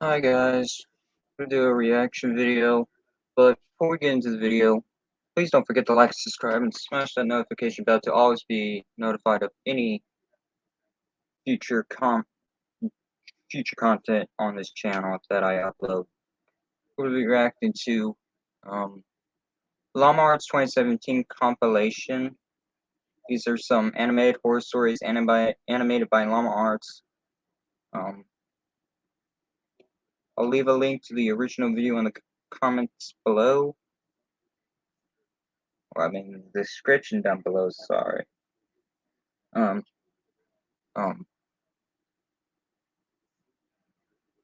Hi guys, we're gonna do a reaction video, but before we get into the video, please don't forget to like, subscribe, and smash that notification bell to always be notified of any future content on this channel that I upload. We'll be reacting to Llama Arts 2017 Compilation. These are some animated horror stories animated by Llama Arts. Um, I'll leave a link to the original video in the comments below. Well, I mean, the description down below, sorry. Um, um,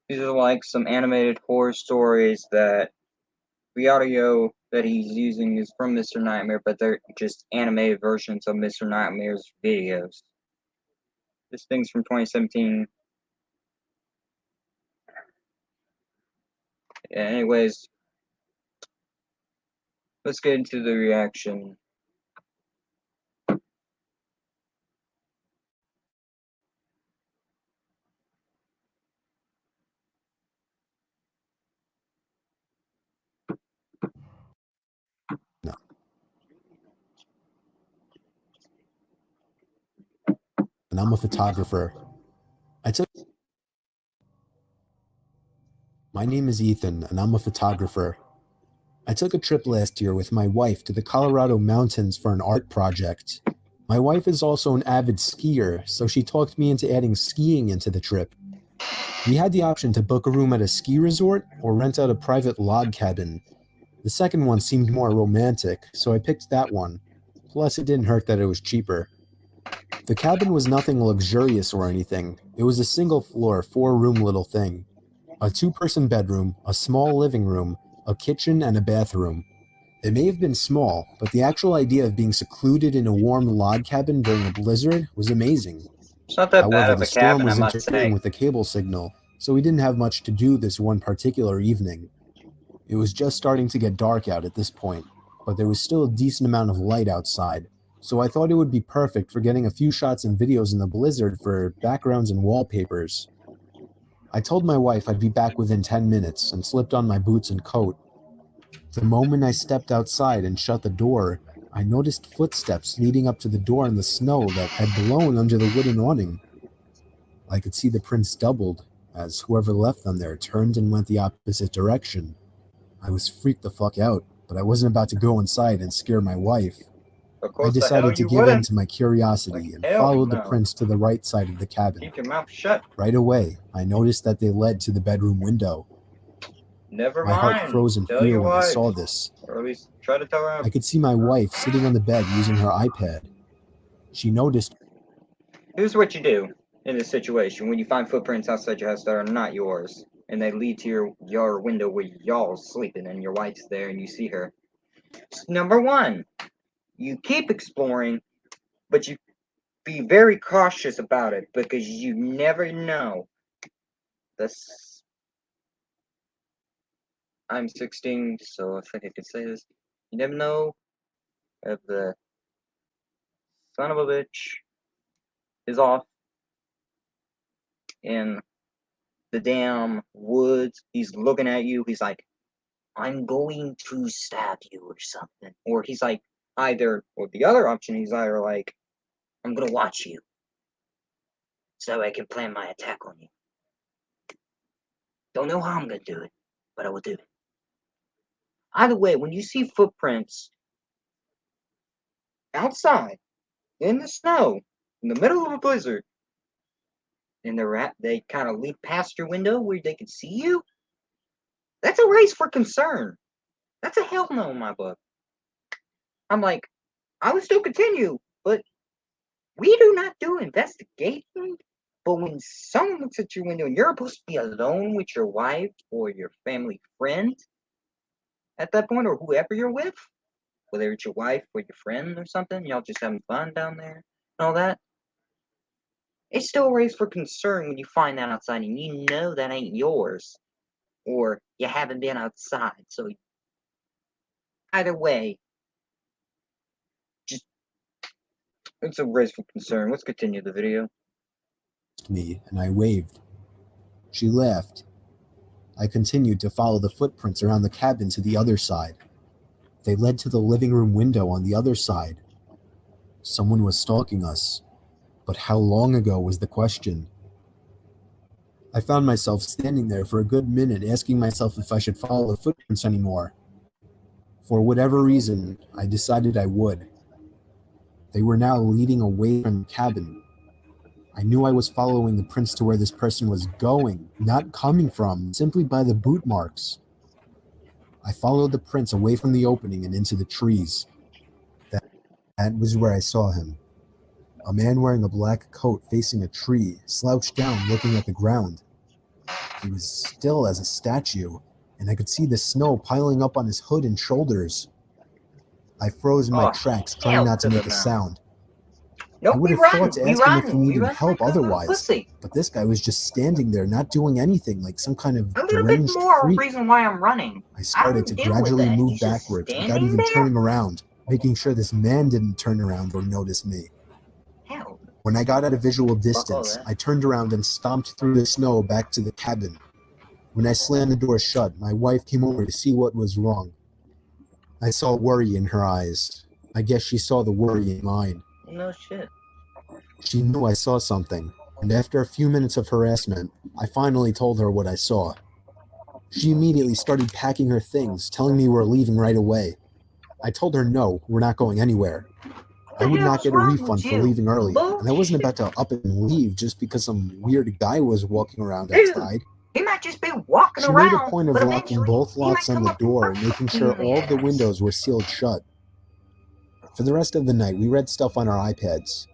these are like some animated horror stories that the audio that he's using is from Mr. Nightmare, but they're just animated versions of Mr. Nightmare's videos. This thing's from 2017. Anyways, let's get into the reaction. No. And I'm a photographer. My name is Ethan, and I'm a photographer. I took a trip last year with my wife to the Colorado mountains for an art project. My wife is also an avid skier, so she talked me into adding skiing into the trip. We had the option to book a room at a ski resort or rent out a private log cabin. The second one seemed more romantic, so I picked that one. Plus, it didn't hurt that it was cheaper. The cabin was nothing luxurious or anything. It was a single floor, 4-room little thing. A 2-person bedroom, a small living room, a kitchen, and a bathroom. It may have been small, but the actual idea of being secluded in a warm log cabin during a blizzard was amazing. It's not that bad However, of the a storm cabin, I was must interfering say. with the cable signal, so we didn't have much to do this one particular evening. It was just starting to get dark out at this point, but there was still a decent amount of light outside, so I thought it would be perfect for getting a few shots and videos in the blizzard for backgrounds and wallpapers. I told my wife I'd be back within 10 minutes and slipped on my boots and coat. The moment I stepped outside and shut the door, I noticed footsteps leading up to the door in the snow that had blown under the wooden awning. I could see the prints doubled, as whoever left them there turned and went the opposite direction. I was freaked the fuck out, but I wasn't about to go inside and scare my wife. Of I course the hell decided to you give in wouldn't. to my curiosity Like, and hell followed the no. prints to the right side of the cabin. Keep your mouth shut. Right away, I noticed that they led to the bedroom window. Never My heart mind. froze in Tell fear your when I wife. saw this. Or at least try to tell her. I could see my wife sitting on the bed using her iPad. She noticed. Here's what you do in this situation when you find footprints outside your house that are not yours, and they lead to your window where y'all sleeping and your wife's there and you see her. Number one, you keep exploring, but you be very cautious about it because you never know. This I'm 16, so I think I can say this. You never know if the son of a bitch is off in the damn woods. He's looking at you. He's like, I'm going to stab you or something. Or he's like, or the other option, he's either like, I'm going to watch you so I can plan my attack on you. Don't know how I'm going to do it, but I will do it. Either way, when you see footprints outside in the snow, in the middle of a blizzard, and they kind of leap past your window where they can see you, that's a raise for concern. That's a hell no in my book. I'm like, I would still continue, but we do not do investigation. But when someone looks at your window and you're supposed to be alone with your wife or your family friend at that point, or whoever you're with, whether it's your wife or your friend or something, y'all just having fun down there and all that, it's still a raise for concern when you find that outside and you know that ain't yours, or you haven't been outside. So either way, just it's a raise for concern. Let's continue the video. Me, and I waved. She laughed. I continued to follow the footprints around the cabin to the other side. They led to the living room window on the other side. Someone was stalking us, but how long ago was the question? I found myself standing there for a good minute asking myself if I should follow the footprints anymore. For whatever reason, I decided I would. They were now leading away from the cabin. I knew I was following the prints to where this person was going, not coming from, simply by the boot marks. I followed the prints away from the opening and into the trees. That was where I saw him. A man wearing a black coat facing a tree, slouched down looking at the ground. He was still as a statue, and I could see the snow piling up on his hood and shoulders. I froze in my Oh, tracks, trying hell not to to the make a no. sound. Nope, I would we have thought run. to We ask him if he run. We needed run help like a otherwise, pussy. but this guy was just standing there, not doing anything, like some kind of A little bit deranged more freak. reason why I'm running. I I started to don't deal with gradually that. move He's just backwards without standing even there. turning around, making sure this man didn't turn around or notice me. Hell, When I got at a visual all distance, that. I turned around and stomped through the snow back to the cabin. When I slammed the door shut, my wife came over to see what was wrong. I saw worry in her eyes. I guess she saw the worry in mine. No shit. She knew I saw something, and after a few minutes of harassment, I finally told her what I saw. She immediately started packing her things, telling me we're leaving right away. I told her no, we're not going anywhere. What I the would not hell's get a wrong with refund for you? leaving early, and I wasn't Bullshit. about to up and leave just because some weird guy was walking around Dude, outside. he might just be walking She made a around, point of but locking eventually both he might locks on come the up and door and making fuck you sure in the all of the ass. windows were sealed shut. For the rest of the night, we read stuff on our iPads.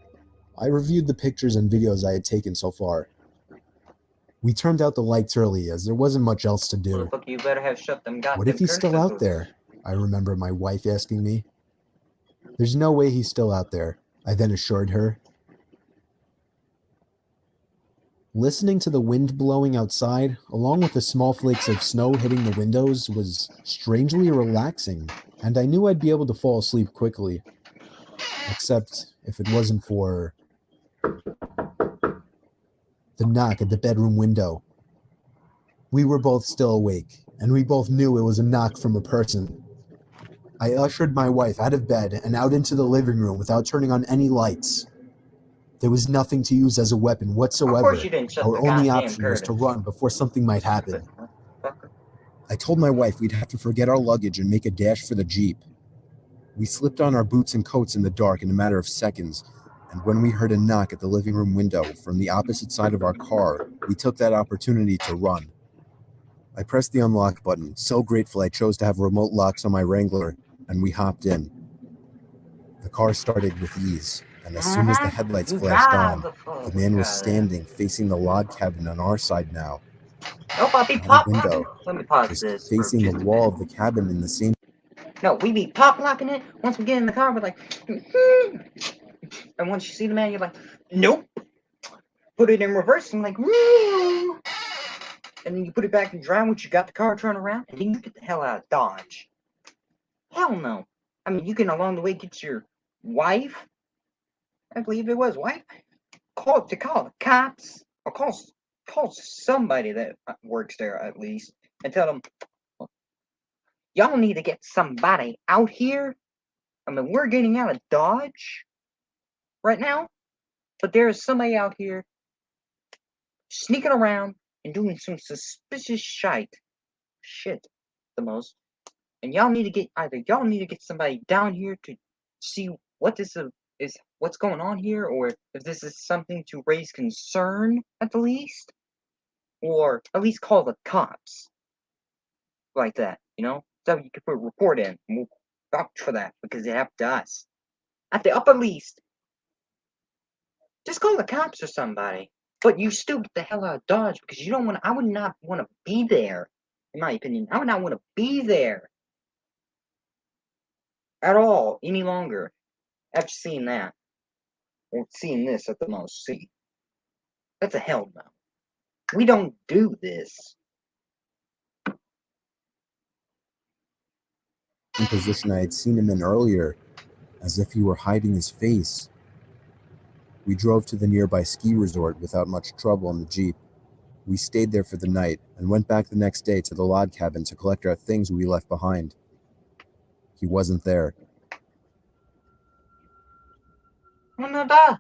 I reviewed the pictures and videos I had taken so far. We turned out the lights early as there wasn't much else to do. Motherfucker, you better have shut them goddamn What if he's still out curtains. there? I remember my wife asking me. There's no way he's still out there, I then assured her. Listening to the wind blowing outside, along with the small flakes of snow hitting the windows, was strangely relaxing, and I knew I'd be able to fall asleep quickly. Except if it wasn't for the knock at the bedroom window. We were both still awake, and we both knew it was a knock from a person. I ushered my wife out of bed and out into the living room without turning on any lights. There was nothing to use as a weapon Of course whatsoever. you didn't shut Our the only goddamn option was to curtains. run before something might happen. Fucker. I told my wife we'd have to forget our luggage and make a dash for the Jeep. We slipped on our boots and coats in the dark in a matter of seconds, and when we heard a knock at the living room window from the opposite side of our car, we took that opportunity to run. I pressed the unlock button, so grateful I chose to have remote locks on my Wrangler, and we hopped in. The car started with ease, and as soon as the headlights You flashed drive on, the fuck the man was out of there. standing facing the log cabin on our side now, Nope, I'll be not a pop window, locking. Let me pause just this for facing the just a wall minute. of the cabin in the same. No, we be pop locking it. Once we get in the car, we're like, and once you see the man, you're like, nope. Put it in reverse and like, and then you put it back in drive once you got the car turned around, and then you get the hell out of Dodge. Hell no. I mean, you can along the way get your wife. I believe it was wife. Call the cops or call somebody that works there at least and tell them y'all need to get somebody out here. I mean, we're getting out of Dodge right now, but there is somebody out here sneaking around and doing some suspicious shit, the most. And y'all need to get somebody down here to see what this is, what's going on here, or if this is something to raise concern at the least, or at least call the cops like that, So you can put a report in, and we'll vouch for that because it happened to us. At the upper least, just call the cops or somebody. But you still get the hell out of Dodge because you don't want. I would not want to be there. In my opinion, I would not want to be there at all any longer after seeing that or seeing this at the most. See, that's a hell no. We don't do this. Position I had seen him in earlier, as if he were hiding his face. We drove to the nearby ski resort without much trouble in the Jeep. We stayed there for the night and went back the next day to the log cabin to collect our things we left behind. He wasn't there. Ano da?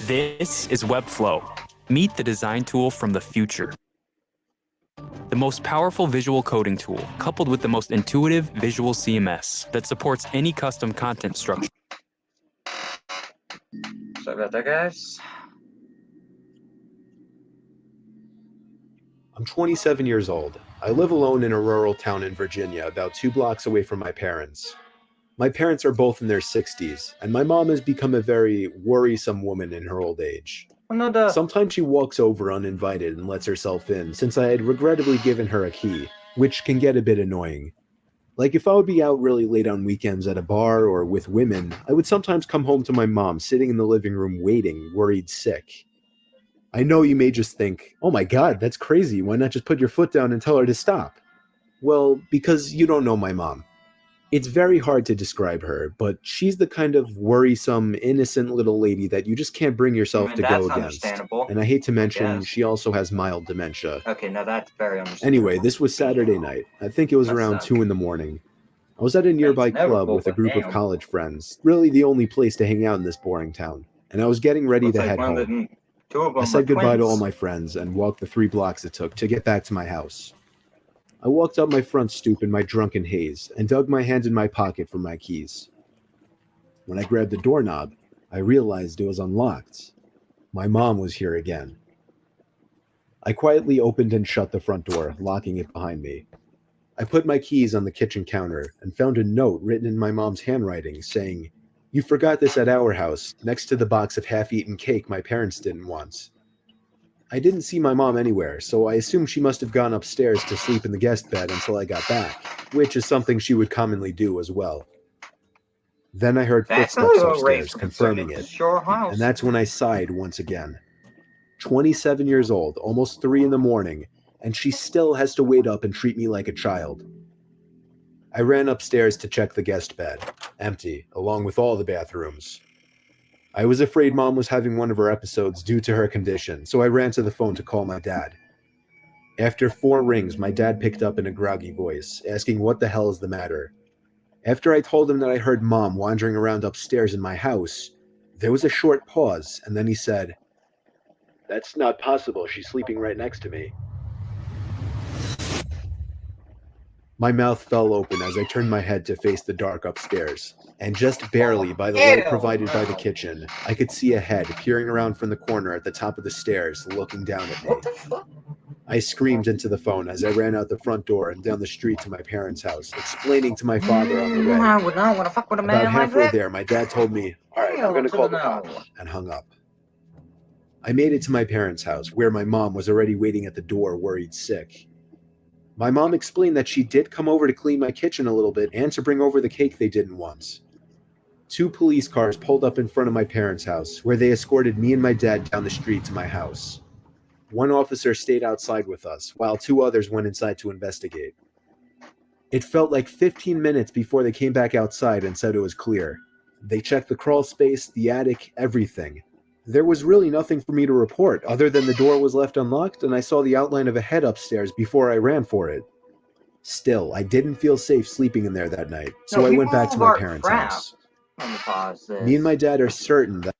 This is Webflow. Meet the design tool from the future. The most powerful visual coding tool, coupled with the most intuitive visual CMS that supports any custom content structure. Sorry about that, guys. I'm 27 years old. I live alone in a rural town in Virginia, about 2 blocks away from my parents. My parents are both in their 60s, and my mom has become a very worrisome woman in her old age. Ano da? Sometimes she walks over uninvited and lets herself in, since I had regrettably given her a key, which can get a bit annoying. Like if I would be out really late on weekends at a bar or with women, I would sometimes come home to my mom sitting in the living room waiting, worried sick. I know you may just think, oh my god, that's crazy, why not just put your foot down and tell her to stop? Well, because you don't know my mom. It's very hard to describe her, but she's the kind of worrisome, innocent little lady that you just can't bring yourself to go That's against. understandable. And I hate to mention, guess. she also has mild dementia. Okay, now that's very understandable. Anyway, this was Saturday night. I think it was Must around suck. 2 in the morning. I was at a nearby never club full, with a but group of damn. college friends, really the only place to hang out in this boring town, and I was getting ready Looks to like head one of home. the two of them I said goodbye to all twins. my friends and walked the 3 blocks it took to get back to my house. I walked up my front stoop in my drunken haze and dug my hand in my pocket for my keys. When I grabbed the doorknob, I realized it was unlocked. My mom was here again. I quietly opened and shut the front door, locking it behind me. I put my keys on the kitchen counter and found a note written in my mom's handwriting saying, "You forgot this at our house, next to the box of half-eaten cake my parents didn't want." I didn't see my mom anywhere, so I assumed she must have gone upstairs to sleep in the guest bed until I got back, which is something she would commonly do as well. Then I heard That's a footsteps little race upstairs, for concern. confirming It's it, your house. and that's when I sighed once again. 27 years old, almost 3 in the morning, and she still has to wait up and treat me like a child. I ran upstairs to check the guest bed, empty, along with all the bathrooms. I was afraid Mom was having one of her episodes due to her condition, so I ran to the phone to call my dad. After 4 rings, my dad picked up in a groggy voice, asking what the hell is the matter. After I told him that I heard Mom wandering around upstairs in my house, there was a short pause, and then he said, "That's not possible, she's sleeping right next to me." My mouth fell open as I turned my head to face the dark upstairs, and just barely by the light provided by the kitchen, I could see a head peering around from the corner at the top of the stairs, looking down at me. What the fuck? I screamed into the phone as I ran out the front door and down the street to my parents' house, explaining to my father on the way. I would not want to fuck with a About man like halfway that. there, my dad told me, "All right, I'm going to call the cops," and hung up. I made it to my parents' house, where my mom was already waiting at the door, worried sick. My mom explained that she did come over to clean my kitchen a little bit and to bring over the cake they didn't want. 2 police cars pulled up in front of my parents' house, where they escorted me and my dad down the street to my house. One officer stayed outside with us, while 2 others went inside to investigate. It felt like 15 minutes before they came back outside and said it was clear. They checked the crawl space, the attic, everything. There was really nothing for me to report, other than the door was left unlocked and I saw the outline of a head upstairs before I ran for it. Still, I didn't feel safe sleeping in there that night, so I went back to my parents' house. Let me pause this. Me and my dad are certain that...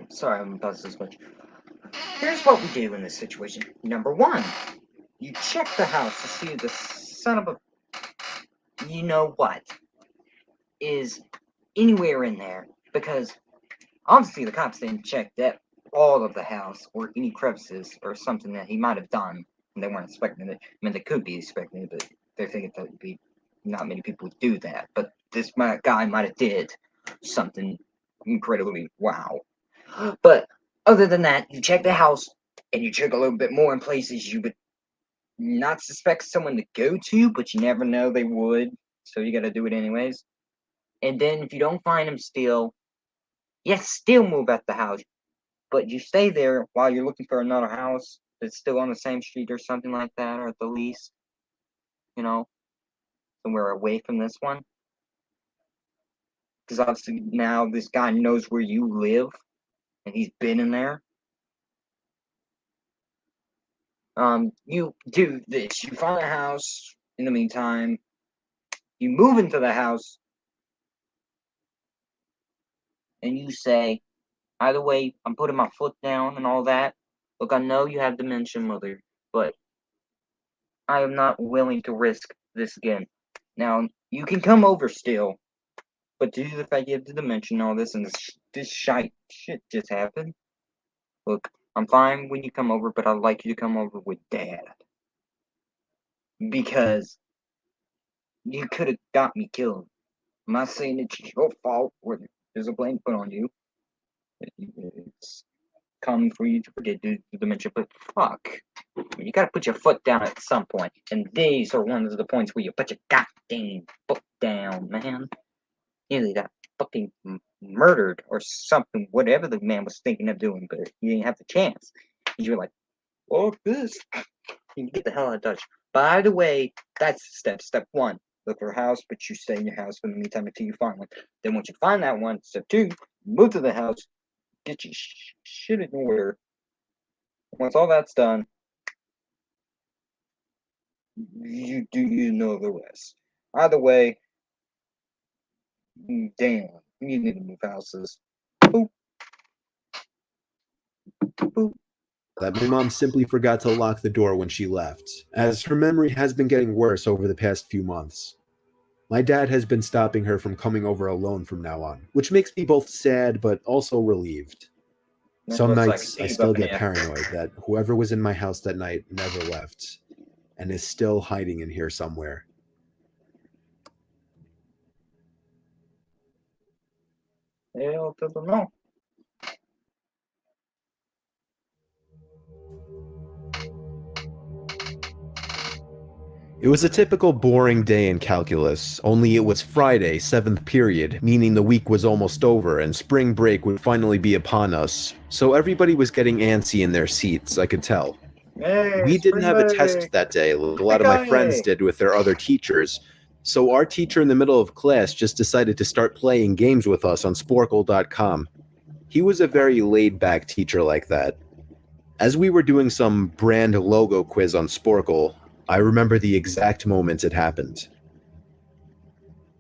Sorry, I'm gonna pause this much. Here's what we do in this situation. Number 1, you check the house to see the son of a... You know what? Is anywhere in there. Because obviously the cops didn't check that all of the house or any crevices or something that he might have done. And they weren't expecting it. I mean, they could be expecting it, but they're thinking that would be not many people would do that. But this guy might have did something incredibly wow. But other than that, you check the house and you check a little bit more in places you would not suspect someone to go to, but you never know they would. So you got to do it anyways. And then if you don't find them still, you still move out the house. But you stay there while you're looking for another house that's still on the same street or something like that, or at the least, you know, somewhere away from this one. because obviously now this guy knows where you live, and he's been in there. You do this. You find a house. In the meantime, you move into the house, and you say, either way, I'm putting my foot down and all that. Look, I know you have dementia, mother, but I am not willing to risk this again. Now, you can come over still, but due to the fact you have the dementia and all this, and this shit just happened, look, I'm fine when you come over, but I'd like you to come over with Dad. Because you could have got me killed. I'm not saying it's your fault or there's a blame put on you. It's common for you to forget due to dementia, but fuck. You gotta put your foot down at some point. And these are one of the points where you put your goddamn foot down, man. Nearly got fucking murdered or something, whatever the man was thinking of doing, but you didn't have the chance. You're like, fuck this. You can get the hell out of Dutch. By the way, that's step one. Look for a house, but you stay in your house for the meantime until you find one. Then once you find that one, step two, move to the house, get your shit in order. Once all that's done, you know the rest. Either way, damn, you need to move houses. Boop. Boop. That my mom simply forgot to lock the door when she left, as her memory has been getting worse over the past few months. My dad has been stopping her from coming over alone from now on, which makes me both sad but also relieved. Some Looks like nights I he's still up in get here. paranoid that whoever was in my house that night never left and is still hiding in here somewhere. Hell to the no. It was a typical boring day in calculus, only it was Friday, 7th period, meaning the week was almost over and spring break would finally be upon us, so everybody was getting antsy in their seats, I could tell. Hey, We didn't spring have a break. test that day like a lot of my friends did with their other teachers, so our teacher in the middle of class just decided to start playing games with us on Sporkle.com. He was a very laid-back teacher like that. As we were doing some brand logo quiz on Sporkle, I remember the exact moment it happened.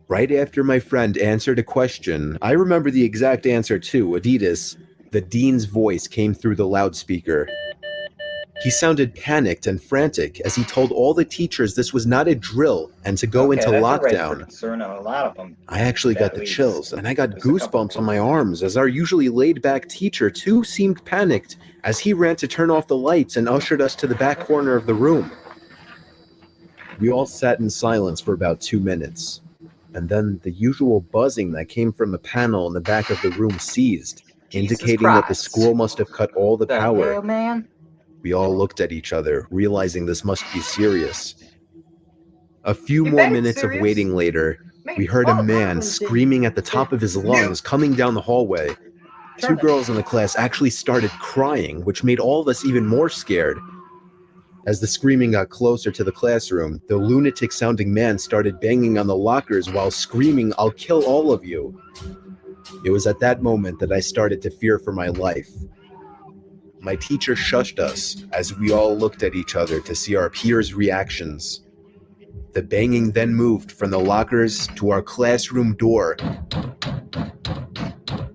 Right after my friend answered a question, I remember the exact answer too, Adidas. The dean's voice came through the loudspeaker. He sounded panicked and frantic as he told all the teachers this was not a drill and to go Okay, into that's a raise for lockdown. concern on a lot of them. I actually got At the least. chills, and I got There's a couple goosebumps on my arms as our usually laid-back teacher too seemed panicked as he ran to turn off the lights and ushered us to the back corner of the room. We all sat in silence for about 2 minutes, and then the usual buzzing that came from a panel in the back of the room ceased, indicating that the school must have cut all the power. Hell, man? We all looked at each other, realizing this must be serious. A few You more bet it's minutes of serious. waiting later, we heard a man screaming at the top of his lungs coming down the hallway. Two girls in the class actually started crying, which made all of us even more scared. As the screaming got closer to the classroom, the lunatic-sounding man started banging on the lockers while screaming, "I'll kill all of you." It was at that moment that I started to fear for my life. My teacher shushed us as we all looked at each other to see our peers' reactions. The banging then moved from the lockers to our classroom door.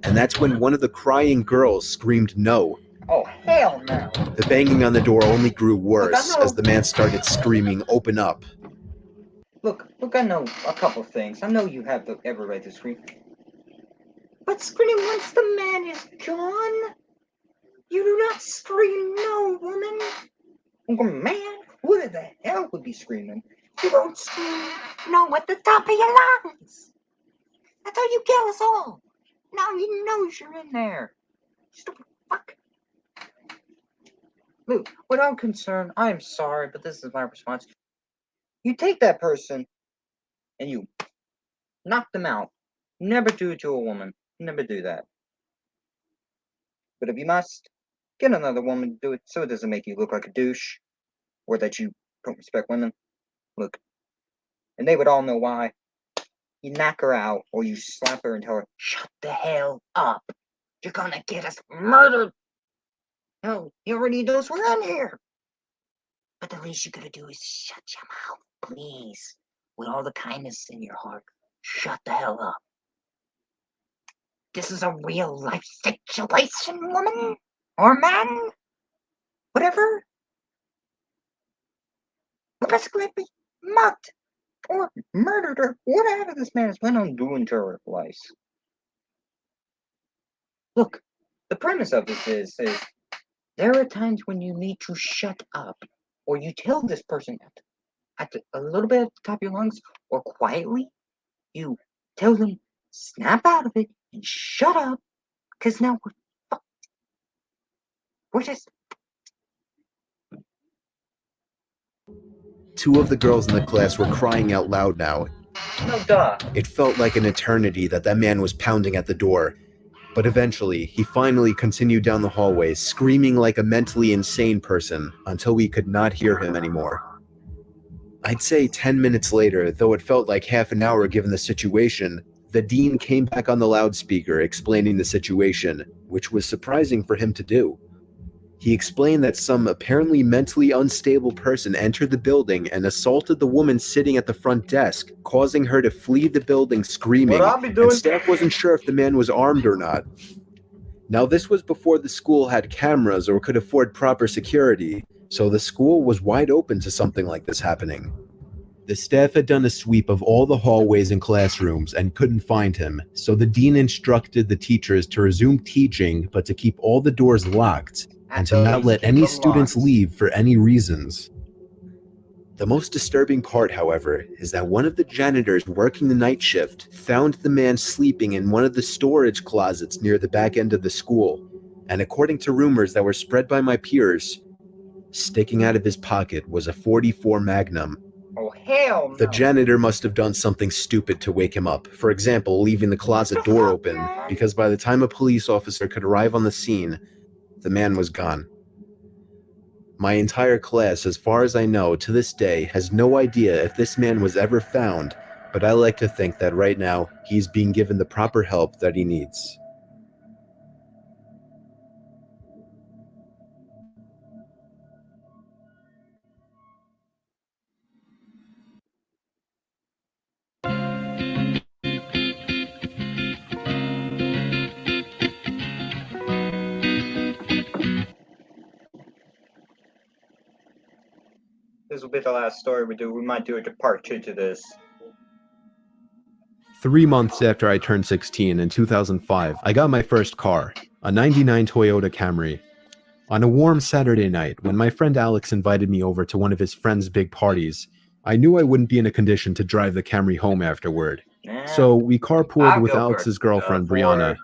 And that's when one of the crying girls screamed no. Oh, hell no. The banging on the door only grew worse Look, I know- as the man started screaming, "Open up." Look, I know a couple things. I know you have the ever read to scream. But scream once the man is gone? You do not scream no, woman. Oh, man, who the hell would be screaming? You don't scream no at the top of your lungs. That's how you kill us all. Now he knows you're in there. Stupid fuck. Luke, without concern, I'm sorry, but this is my response. You take that person and you knock them out. Never do it to a woman. Never do that. But if you must, get another woman to do it so it doesn't make you look like a douche or that you don't respect women. Look, and they would all know why. You knock her out, or you slap her and tell her, "Shut the hell up. You're gonna get us murdered." No, he already knows we're in here. But the least you gotta do is shut your mouth, please. With all the kindness in your heart, shut the hell up. This is a real life situation, woman. Or man. Whatever. We're basically be mugged. Or murdered, or whatever this man is planning on doing to our lives. Look, the premise of this is there are times when you need to shut up, or you tell this person a little bit at the top of your lungs, or quietly, you tell them, snap out of it and shut up, because now we're fucked. We're just. Two of the girls in the class were crying out loud now. No duh. It felt like an eternity that man was pounding at the door. But eventually, he finally continued down the hallway, screaming like a mentally insane person, until we could not hear him anymore. I'd say 10 minutes later, though it felt like half an hour given the situation, the dean came back on the loudspeaker explaining the situation, which was surprising for him to do. He explained that some apparently mentally unstable person entered the building and assaulted the woman sitting at the front desk, causing her to flee the building screaming, and staff wasn't sure if the man was armed or not. Now, this was before the school had cameras or could afford proper security, so the school was wide open to something like this happening. The staff had done a sweep of all the hallways and classrooms and couldn't find him, so the dean instructed the teachers to resume teaching but to keep all the doors locked and to not let any students leave for any reasons. The most disturbing part, however, is that one of the janitors working the night shift found the man sleeping in one of the storage closets near the back end of the school, and according to rumors that were spread by my peers, sticking out of his pocket was a .44 Magnum. Oh, hell no. The janitor must have done something stupid to wake him up, for example, leaving the closet door open, because by the time a police officer could arrive on the scene, the man was gone. My entire class, as far as I know, to this day, has no idea if this man was ever found, but I like to think that right now, he's being given the proper help that he needs. This will be the last story we do. We might do a part 2 to this. 3 months after I turned 16 in 2005, I got my first car, a '99 Toyota Camry. On a warm Saturday night, when my friend Alex invited me over to one of his friend's big parties, I knew I wouldn't be in a condition to drive the Camry home afterward. So we carpooled with Alex's girlfriend, Brianna.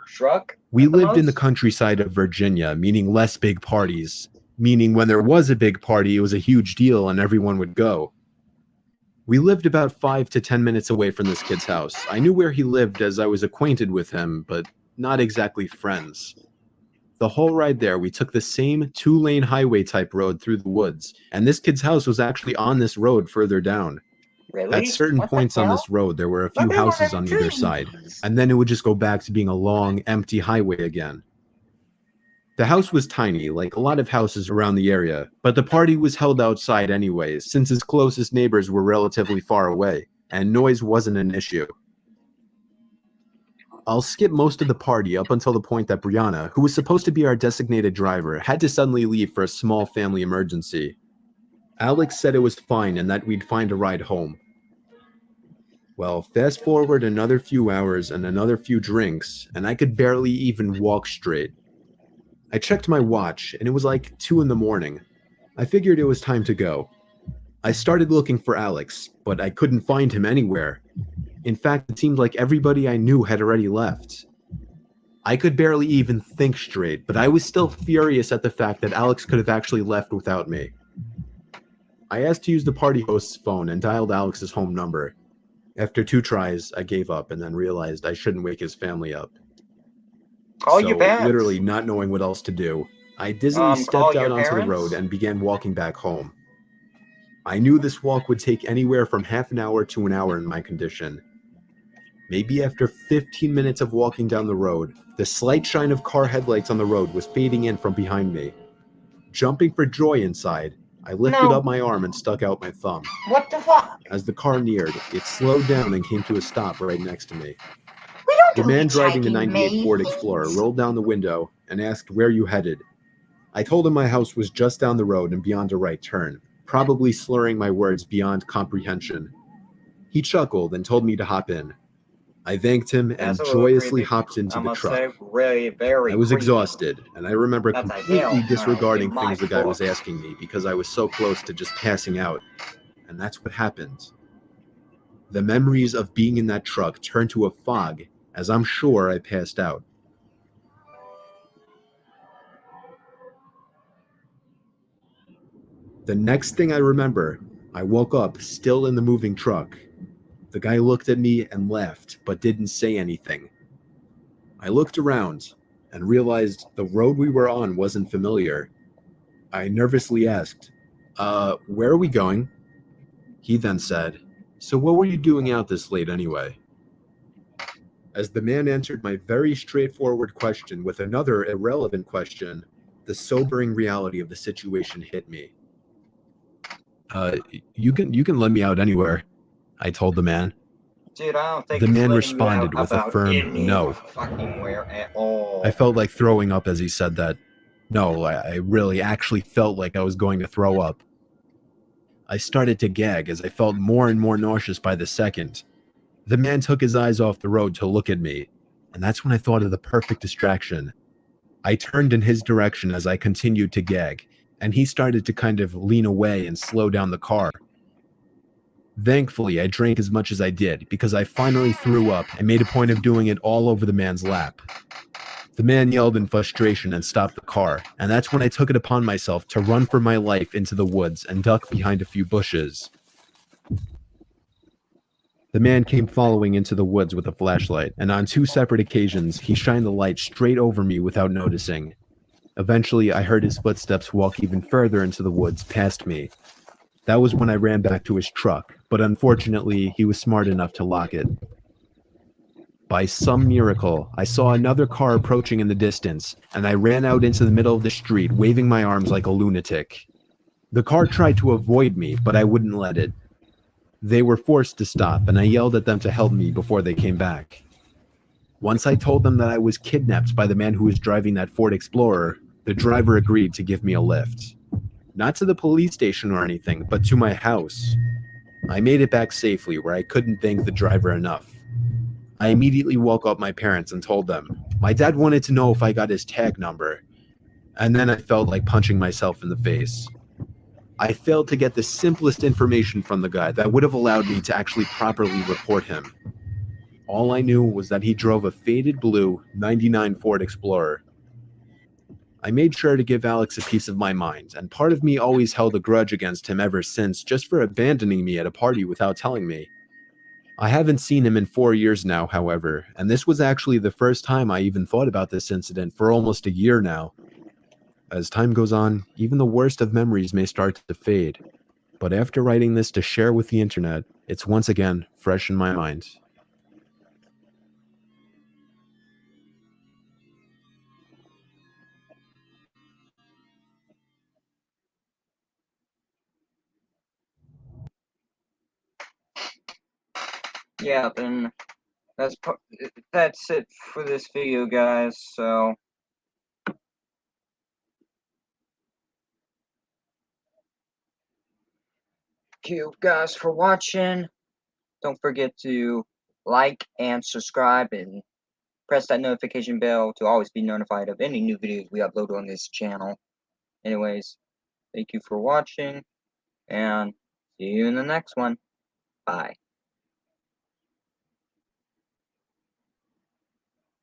We lived in the countryside of Virginia, meaning less big parties. Meaning when there was a big party, it was a huge deal and everyone would go. We lived about 5 to 10 minutes away from this kid's house. I knew where he lived as I was acquainted with him, but not exactly friends. The whole ride there, we took the same 2-lane highway type road through the woods, and this kid's house was actually on this road further down. Really? At certain points on this road, there were a few houses on either side, and then it would just go back to being a long, empty highway again. The house was tiny, like a lot of houses around the area, but the party was held outside anyways, since its closest neighbors were relatively far away, and noise wasn't an issue. I'll skip most of the party up until the point that Brianna, who was supposed to be our designated driver, had to suddenly leave for a small family emergency. Alex said it was fine and that we'd find a ride home. Well, fast forward another few hours and another few drinks, and I could barely even walk straight. I checked my watch, and it was like 2 in the morning. I figured it was time to go. I started looking for Alex, but I couldn't find him anywhere. In fact, it seemed like everybody I knew had already left. I could barely even think straight, but I was still furious at the fact that Alex could have actually left without me. I asked to use the party host's phone and dialed Alex's home number. After 2 tries, I gave up and then realized I shouldn't wake his family up. Call your parents. Literally not knowing what else to do, I dizzily stepped out onto the road and began walking back home. I knew this walk would take anywhere from half an hour to an hour in my condition. Maybe after 15 minutes of walking down the road, the slight shine of car headlights on the road was fading in from behind me. Jumping for joy inside, I lifted No. up my arm and stuck out my thumb. What the fuck? As the car neared, it slowed down and came to a stop right next to me. We don't The do man driving the hitchhiking, 98 Ford mate. Explorer rolled down the window and asked where you headed. I told him my house was just down the road and beyond a right turn, probably slurring my words beyond comprehension. He chuckled and told me to hop in. I thanked him and That's a little joyously creepy. hopped into I the must truck. say, really, very I was creepy. exhausted, and I remember That's a completely hell no disregarding in my things the guy was book. asking me because I was so close to just passing out. And that's what happened. The memories of being in that truck turned to a fog as I'm sure I passed out. The next thing I remember, I woke up still in the moving truck. The guy looked at me and laughed, but didn't say anything. I looked around and realized the road we were on wasn't familiar. I nervously asked, where are we going? He then said, so what were you doing out this late anyway? As the man answered my very straightforward question with another irrelevant question, the sobering reality of the situation hit me. You can let me out anywhere, I told the man. Dude, I don't think The it's man letting you out responded with a about firm any no. fucking where at all. I felt like throwing up as he said that. No, I really actually felt like I was going to throw up. I started to gag as I felt more and more nauseous by the second. The man took his eyes off the road to look at me, and that's when I thought of the perfect distraction. I turned in his direction as I continued to gag, and he started to kind of lean away and slow down the car. Thankfully, I drank as much as I did because I finally threw up and made a point of doing it all over the man's lap. The man yelled in frustration and stopped the car, and that's when I took it upon myself to run for my life into the woods and duck behind a few bushes. The man came following into the woods with a flashlight, and on 2 separate occasions, he shined the light straight over me without noticing. Eventually, I heard his footsteps walk even further into the woods past me. That was when I ran back to his truck, but unfortunately, he was smart enough to lock it. By some miracle, I saw another car approaching in the distance, and I ran out into the middle of the street, waving my arms like a lunatic. The car tried to avoid me, but I wouldn't let it. They were forced to stop, and I yelled at them to help me before they came back. Once I told them that I was kidnapped by the man who was driving that Ford Explorer, the driver agreed to give me a lift. Not to the police station or anything, but to my house. I made it back safely where I couldn't thank the driver enough. I immediately woke up my parents and told them. My dad wanted to know if I got his tag number, and then I felt like punching myself in the face. I failed to get the simplest information from the guy that would have allowed me to actually properly report him. All I knew was that he drove a faded blue 99 Ford Explorer. I made sure to give Alex a piece of my mind, and part of me always held a grudge against him ever since just for abandoning me at a party without telling me. I haven't seen him in 4 years now, however, and this was actually the first time I even thought about this incident for almost a year now. As time goes on, even the worst of memories may start to fade, but after writing this to share with the internet, it's once again fresh in my mind. Yeah, then that's it for this video, guys. So, thank you guys for watching. Don't forget to like and subscribe and press that notification bell to always be notified of any new videos we upload on this channel. Anyways, thank you for watching, and see you in the next one. Bye.